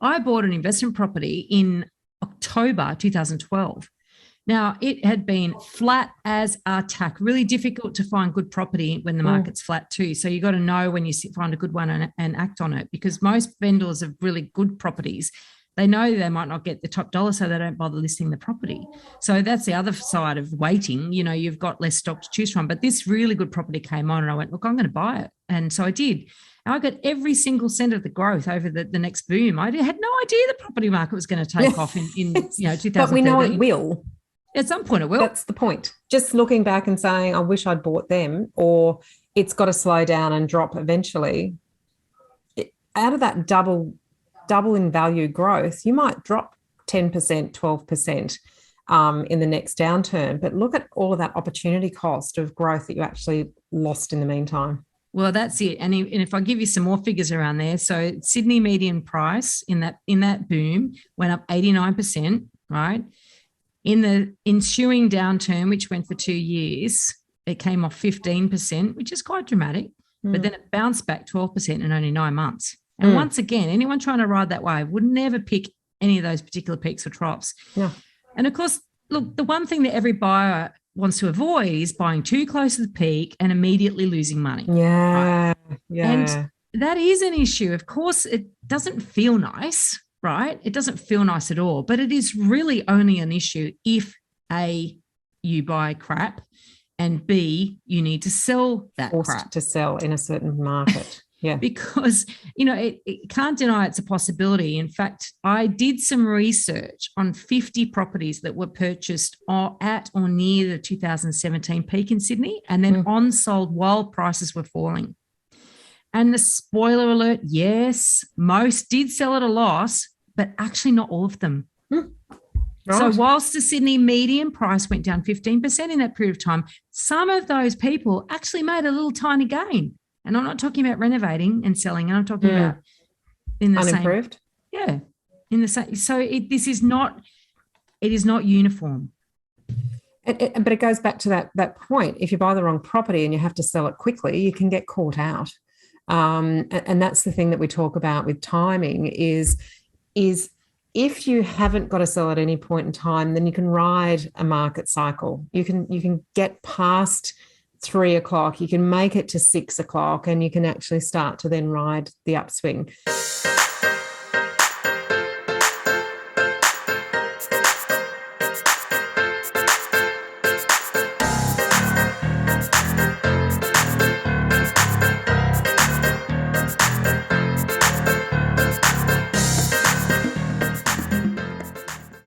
I bought an investment property in October 2012. Now, it had been flat as a tack, really difficult to find good property when the market's flat too. So you got to know when you find a good one and act on it, because most vendors of really good properties, they know they might not get the top dollar, so they don't bother listing the property. So that's the other side of waiting. You know, you've got less stock to choose from. But this really good property came on and I went, look, I'm going to buy it. And so I did. I got every single cent of the growth over the next boom. I had no idea the property market was going to take off in 2013. But we know it will. At some point it will. That's the point. Just looking back and saying, I wish I'd bought them, or it's got to slow down and drop eventually. Out of that double in value growth, you might drop 10%, 12% in the next downturn. But look at all of that opportunity cost of growth that you actually lost in the meantime. Well, that's it. And if I give you some more figures around there, so Sydney median price in that boom went up 89%, right? In the ensuing downturn, which went for 2 years, it came off 15%, which is quite dramatic. But then it bounced back 12% in only 9 months. And once again, anyone trying to ride that wave would never pick any of those particular peaks or troughs. Yeah. And of course, look, the one thing that every buyer wants to avoid is buying too close to the peak and immediately losing money. Yeah. Right? Yeah. And that is an issue. Of course, it doesn't feel nice, right? It doesn't feel nice at all, but it is really only an issue if A, you buy crap, and B, you need to sell that Forced crap. to sell in a certain market. Yeah. Because, it can't deny it's a possibility. In fact, I did some research on 50 properties that were purchased at or near the 2017 peak in Sydney and then on sold while prices were falling. And the spoiler alert, yes, most did sell at a loss, but actually not all of them. Right. So whilst the Sydney median price went down 15% in that period of time, some of those people actually made a little tiny gain. And I'm not talking about renovating and selling, and I'm talking about in the unimproved. Same. Yeah, in the same. So it is not uniform. But it goes back to that point. If you buy the wrong property and you have to sell it quickly, you can get caught out. And that's the thing that we talk about with timing is if you haven't got to sell at any point in time, then you can ride a market cycle. You can get past 3 o'clock, you can make it to 6 o'clock, and you can actually start to then ride the upswing.